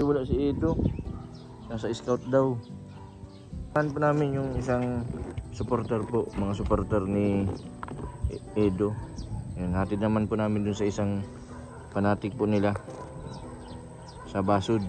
Wala si Edo. Nasa scout daw. Saan po namin yung isang supporter po. Mga supporter ni Edo. Yan, hatid naman po namin dun sa isang fanatic po nila. Sa Basud.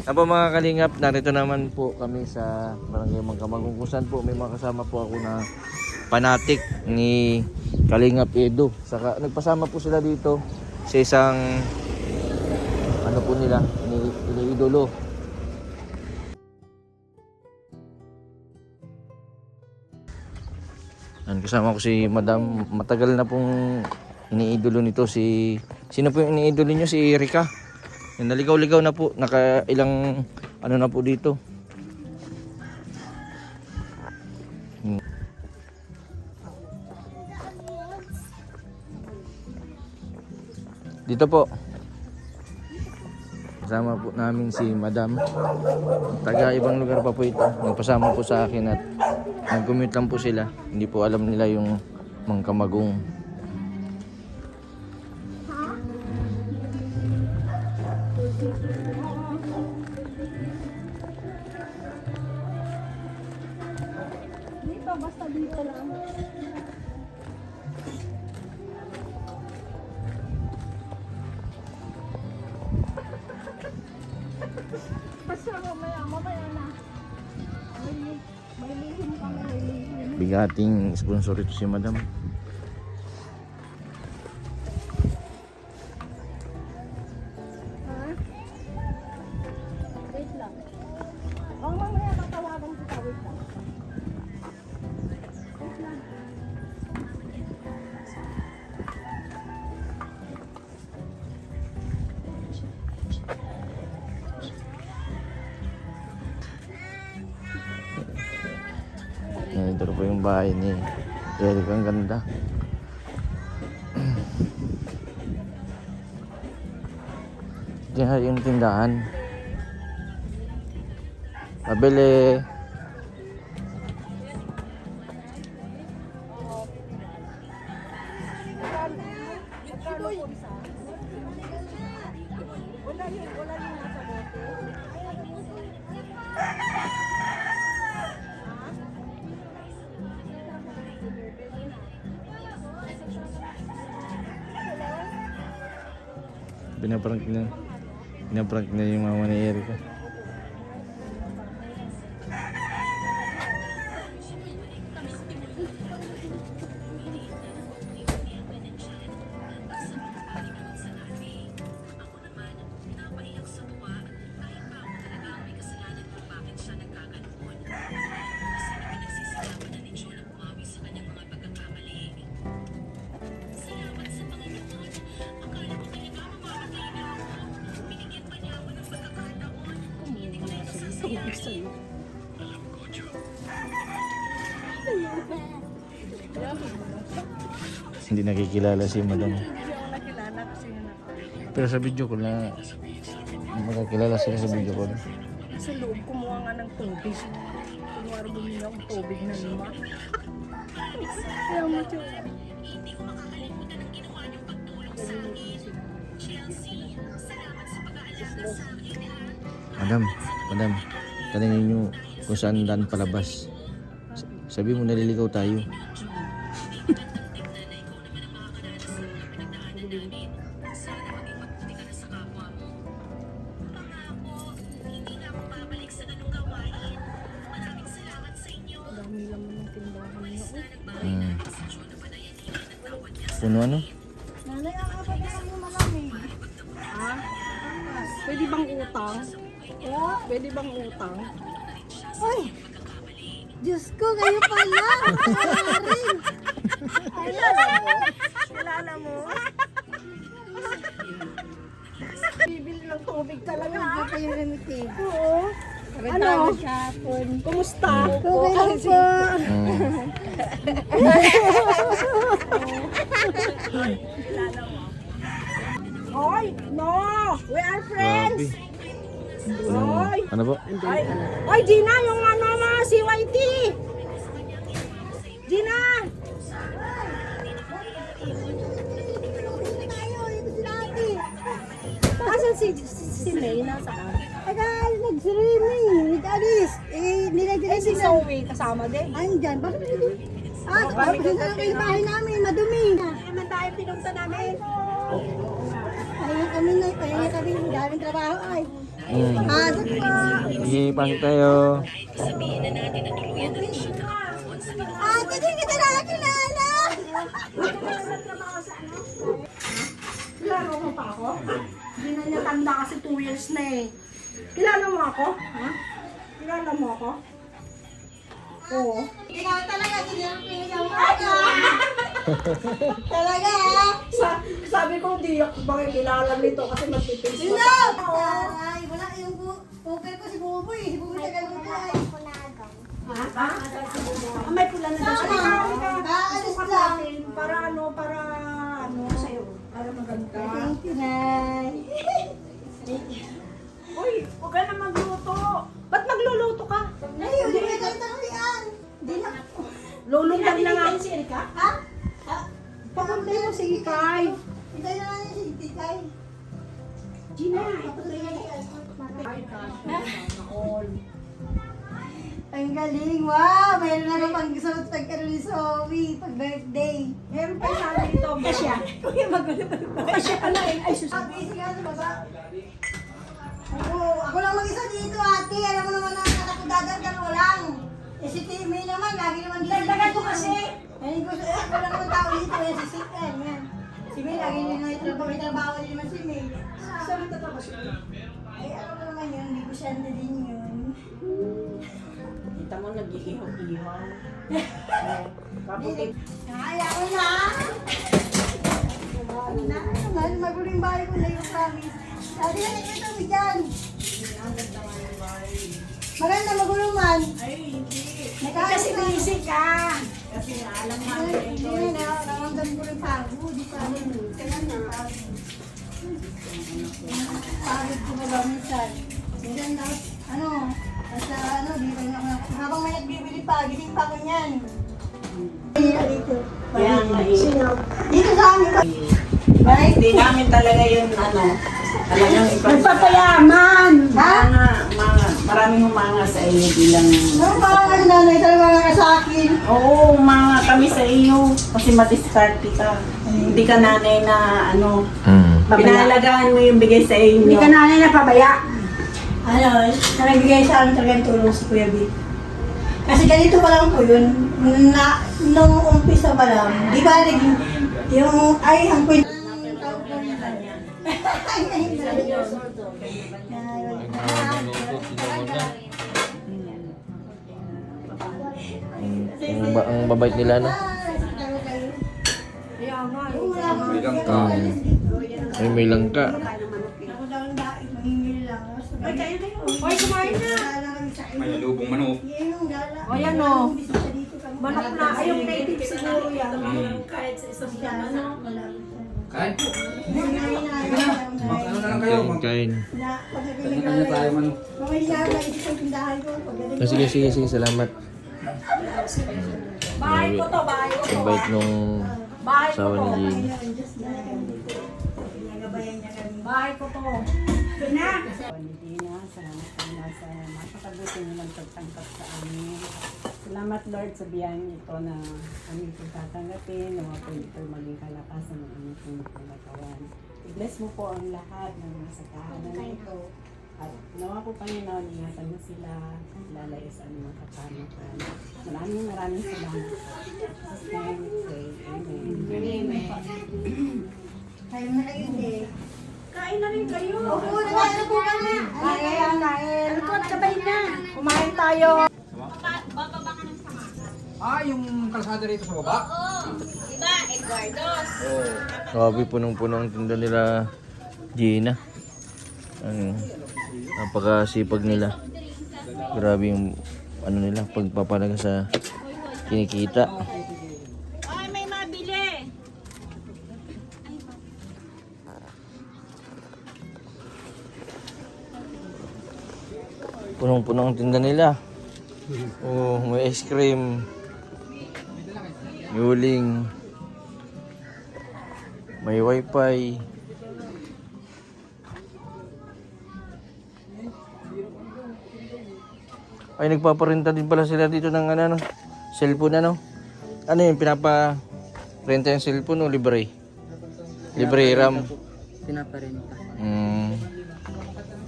Apo mga kalingap, narito naman po kami sa Barangay Magkamagong kung saan po may mga kasama po ako na fanatic ni Kalingap Edo. Saka nagpasama po sila dito sa isang ano po nila, iniidolo. Kasama ko si Madam, matagal na pong iniidolo nito si... Sino po yung iniidolo nyo? Si Erika. Naligaw-ligaw na po, naka ilang ano na po dito. Dito po. Kasama po namin si Madam. Taga ibang lugar pa po ito. Nagpasama po sa akin at nag-commute lang po sila. Hindi po alam nila yung Magkamagong. Dito, basta dito lang. Basta mamaya na. May lihim kami, may lihim. Bigating sponsor ito si Madam. Ha? Wait lang. Oh, mamaya tatawagan kita. Wait lang. Wait lang. Ito po yung bahay ni Eric. Ang ganda. Diyan yung tindahan. Pabili. Wala yung nasa bote. Pinaprank na yung mama ni Erika. Hindi nakikilala si Madam. Hindi ako nakilala kasi yun ako. Pero sa video ko na makakilala sila sa video ko. Sa loob, kumuha nga ng tubig. Kunwari bumili akong tubig na 5. Kaya mo siya. Madam, tanongin nyo kung saan daan palabas. Sabi mo naliligaw tayo. Dami laman ng tindahan niya. Puno ano? Nanay, ang apat na yung malamig. Ha? Pwede bang utang? Pwede bang utang? Ay! Diyos ko, kayo pala! Kilala mo? Bibili ng tubig talaga. Hindi kayo namitig. Oo. Ano? Kumusta? Okay lang po. Hoy! No! We are friends! Ano po? Oy, Gina, yung ano mo, si YT! Gina! Asan si May? Nasaan? Ay, guys, nag-swimming. Nag-alis. Nilagyan si Zoe kasama din. Andyan. Bakit hindi? Tapos na kayo bahay namin. Madumi. Hindi naman tayo pinunta namin. Pahinga kami. Daming trabaho ay. Pasok po. Sige, pasok tayo. Hindi kita nakakilala. Kilala mo pa ako? Hindi na niya tanda kasi 2 years na eh. Kilala mo ako? Ha? Kilala mo ako? Oo. Ikaw talaga, sinirapin ako. Talaga ha? Sabi ko, hindi ako makikilala nito kasi matipis ko. Ay, wala yung poker ko si Buboy. Si Buboy tagal mo tayo. Ha? May pula na daw siya. Aalis lang. Para ano sa'yo. Para maganda. Thank you, Nay. Uy, huwag ka na magluto. Ba't magluluto ka? Ay, hindi ka tayo tanglian. Hindi na. Lulundan na nga si Erika? Ha? Papunta mo si Ikay. Hintay na lang si Ikay. Gina, papunta na ang galing, wow! Mayroon na rin pang suot pagkaroon ni Zoe, pag birthday. Meron pa sabi dito, kasya. Kuya, magulo pa rin. Kasya ka na eh. Ay, sus. Busy ka sa baba. Oo, ako lang mag-isa dito, ate. Alam mo naman na anak ko dadagdag ko lang. Eh, si Timmy naman, lagi naman dito. Dagdagan ko kasi. Ay, ako lang naman tao dito, yan si Sikan, yan. Si May, lagi nyo may trabaho din naman si May. Saan tatrabaho si May? Ay, ako naman yun, hindi ko siya na din yun. Kita mo nag-iihaw-ihaw. Kaputi. Ay, ako na! Magulo yung bahay ko na yung promise. Sabi na ito kami dyan. Maganda magulo man. Ay, hindi. Kasi busy ka. Kasi alam mo Hindi na, naramdam ko rin pagod. Di pa rin. Kaya na. Pagod ko ba ba minsan? Minsan na, basta dito na ako. Habang may nagbibili pa, gising pa ko niyan. Dito. Kaya nga Dito sa amin ka. Right? Hindi namin talaga yun, talagang Magpapayaman! Ha? maraming humanga sa iyo bilang... Ano ba ang nanay talaga ka sa akin? Oo, humanga kami sa iyo kasi madiskarte ka. Hindi ka nanay na pinahalagaan mo yung bigay sa inyo. Hindi ka nanay na pabaya. Nagbigay sa amin talagang tulong si Kuya B. Kasi ganito pa lang po yun, nung umpisa pa lang, di ba naging, ang kwento. Ang babait nila, no? Ay, may langka. Hoy, kumain na! May lubong manok. O yan o. Manok na. Ay, yung native siguro yan. Kahit sa isang Kain. Ano na lang kayo? Kain. Kanya tayo manok. Sige, salamat. Bahay ko to, bahay ko to. Ang bait nung Bahay ko asawa to. ni Jane. Bahay ko to. Na! Hindi na, salamat na sa napakabuti nilang pagtangkap sa amin. Salamat Lord sa biyayang ito na aming pagtatanggapin, na mga pwede po maging kalakasan ng aming pinagkalakawan. I-bless mo po ang lahat ng nasa tahanan na ito. At nawa po Panginoon, ingatan mo sila, lalayo sa aming mga kapanakan. Maraming salamat. Sa name we pray. Amen. Kayo na kayo eh. Kain na rin kayo. Oo, nakain na po kami. Kain. Alkot, sabay na. Kumain tayo. Yung kalsada rito sa baba? Grabe, punong-puno ang tinda nila Gina. Napakasipag nila. Grabe yung nila, pagpapalaga sa kinikita. Ay, may mabili. Punong-puno ang tinda nila. Oh, may ice cream. May uling. May wifi. Ay, nagpaparenta din pala sila dito ng ano, cellphone ano. Ano yung pinapa-renta yung cellphone o libre? Libre RAM. Pinaparenta.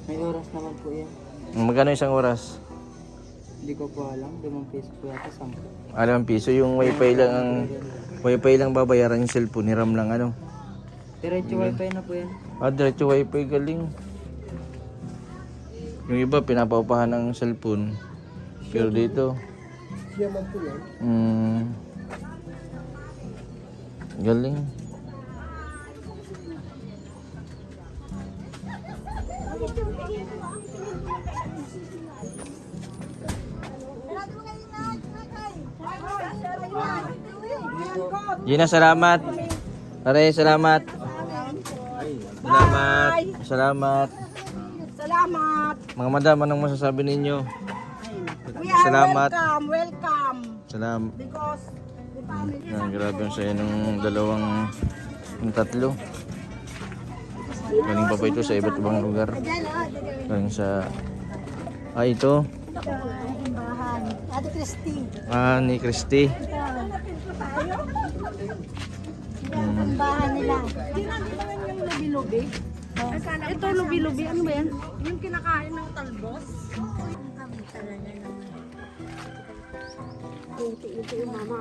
May oras naman po yan. Magkano isang oras? Hindi ko po alam. 5 peso po yata 10. Alam piso yung wifi lang babayaran yung cellphone ni RAM lang ano. Diretso wifi na po yan. Diretso wifi galing. Yung iba pinapaupahan ng cellphone. Pero dito galing. Gina, salamat. Pare, salamat. Salamat. Salamat. Mga madam, anong masasabi ninyo? We are Salamat. welcome. Salamat. Because the family Grabe ang saya ng tatlo. Galing pa po ito sa iba't ibang lugar. Galing sa... ito. Simbahan. Ate Christy. Ni Christy. Simbahan nila. Ginagawa yung lubi-lubi. Ito lubi-lubi. Ano ba yan? Yung kinakain ng talbos. Ito yung mama.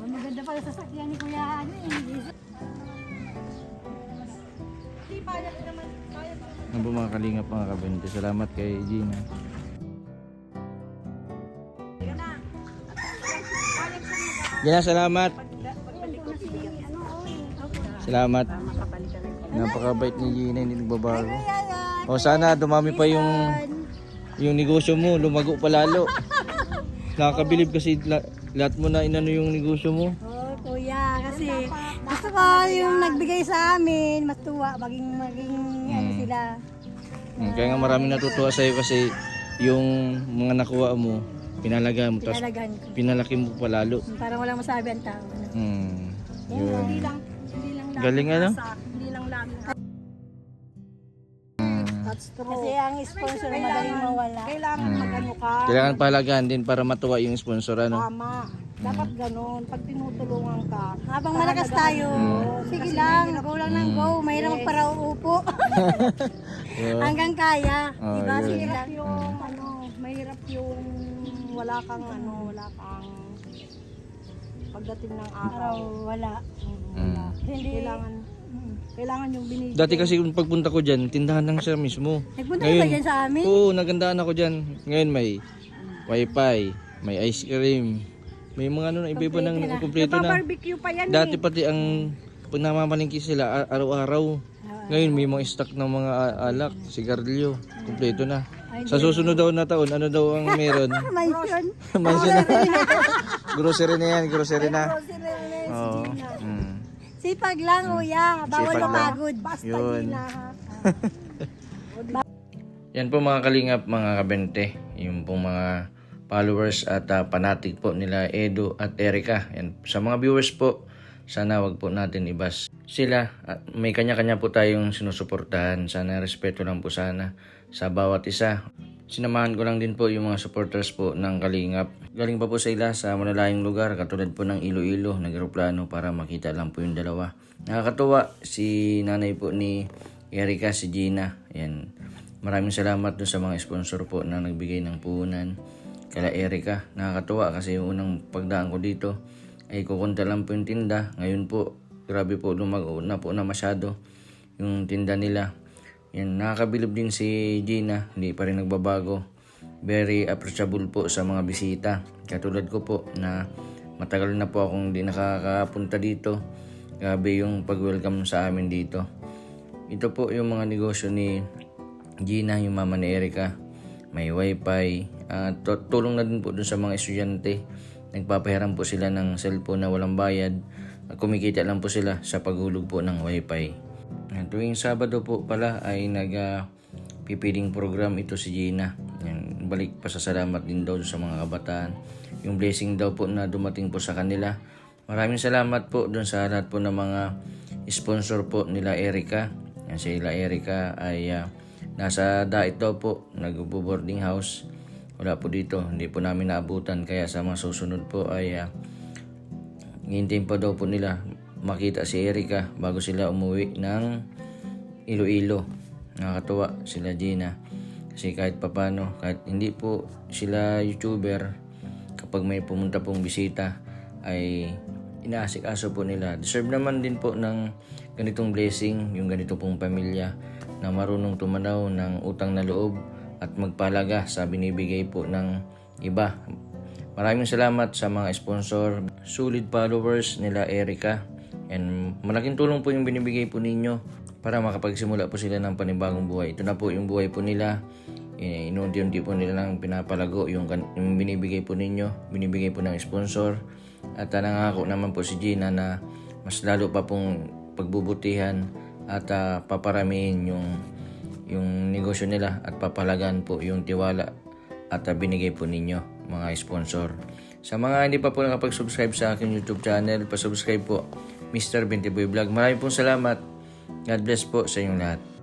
Maganda pala sa sakyan ni Kuya. Ano po mga kalingap mga kabente. Salamat kay Gina. Gina, salamat. Salamat. Napakabait ni Gina, hindi nagbabago. O sana dumami pa yung negosyo mo, lumago pa lalo. Nakakabilib kasi lahat mo na inano yung negosyo mo. Oh, Kuya, kasi gusto ko yung nagbigay sa amin, matuwa, maging ano sila. Kaya nga maraming natutuwa sa'yo kasi yung mga nakuha mo, pinalaga mo, tapos Pinalagan ko. pinalaki mo pa lalo. Parang walang masabi ang tao. Yun. Hindi lang Galing ano? hindi lang lagi. That's true. Kasi ang sponsor madaling mawala. Kailangan magano ka. Kailangan pahalagaan din para matuwa yung sponsor ano. Tama. Dapat ganun. Pag tinutulungan ka. Habang malakas tayo, sige lang, go lang ng go. Mahirap para uupo. Yun. Hanggang kaya. Oh, Diba? yun. Sige lang yung mahirap yung wala kang pagdating ng araw. Wala. Hindi. Kailangan yung binigay. Dati kasi kung pagpunta ko dyan, tindahan lang siya mismo. Nagpunta ka ba dyan sa amin? Oo, nagandaan ako dyan. Ngayon may wifi, may ice cream, may mga ano, iba-iba ng kumpleto na. Barbecue pa yan Dati pati ang pag namamalingki sila araw-araw. Ngayon may mga stock ng mga alak, sigarilyo, kumpleto na. Sa susunod daw na taon, ano daw ang meron? Mansion. Mansion na. Grocery na yan, grocery na. Oo. Sipag lang, kuya. Bawal Sipag lang. mapagod. Basta Yun. na. Yan po mga kalingap, mga kabente. Yung pong mga followers at fanatic po nila Edo at Erica. Yan. Sa mga viewers po, sana wag po natin ibas sila. At may kanya-kanya po tayong sinusuportahan. Sana respeto lang po sana sa bawat isa. Sinamahan ko lang din po yung mga supporters po ng Kalingap. Galing pa po sila sa malalayong lugar katulad po ng Iloilo, nag-aeroplano para makita lang po yung dalawa. Nakakatuwa si nanay po ni Erica, si Gina. Yan. Maraming salamat doon sa mga sponsor po na nagbigay ng puhunan kala Erica. Nakakatuwa kasi yung unang pagdaan ko dito ay kukunta lang po yung tinda. Ngayon po, grabe po, lumago na po na masyado yung tinda nila. Yan, nakakabilib din si Gina, hindi pa rin nagbabago. Very approachable po sa mga bisita. Katulad ko po na matagal na po akong hindi nakakapunta dito. Grabe yung pag-welcome sa amin dito. Ito po yung mga negosyo ni Gina, yung mama ni Erica. May wifi. Tulong na din po dun sa mga estudyante. Nagpapahiram po sila ng cellphone na walang bayad. Kumikita lang po sila sa paghulog po ng wifi. Tuwing Sabado po pala ay nag-pipiling program ito si Gina. Yan, balik pa sa salamat din daw sa mga kabataan. Yung blessing daw po na dumating po sa kanila. Maraming salamat po dun sa lahat po ng mga sponsor po nila Erica. Yan, sila Erica ay Nasa Dait daw po, nag-boarding house. Wala po dito, hindi po namin naabutan. Kaya sa mga susunod po ay hintayin pa daw po nila makita si Erica bago sila umuwi ng Iloilo. Nakakatuwa sila Gina. Kasi kahit papano, kahit hindi po sila YouTuber, kapag may pumunta pong bisita ay inaasik-aso po nila. Deserve naman din po ng ganitong blessing, yung ganito pong pamilya na marunong tumanaw ng utang na loob at magpalaga sa binibigay po ng iba. Maraming salamat sa mga sponsor, solid followers nila Erica. And malaking tulong po yung binibigay po ninyo para makapagsimula po sila ng panibagong buhay. Ito na po yung buhay po nila. Inuunti-unti po nila lang pinapalago yung binibigay po ninyo, binibigay po ng sponsor. At nangako naman po si Gina na mas lalo pa pong pagbubutihan at paparamihin yung negosyo nila at papalagan po yung tiwala at binigay po ninyo mga sponsor. Sa mga hindi pa po nakapag-subscribe sa aking YouTube channel, pa-subscribe po Mr. Bintiboy Vlog. Maraming pong salamat. God bless po sa inyong lahat.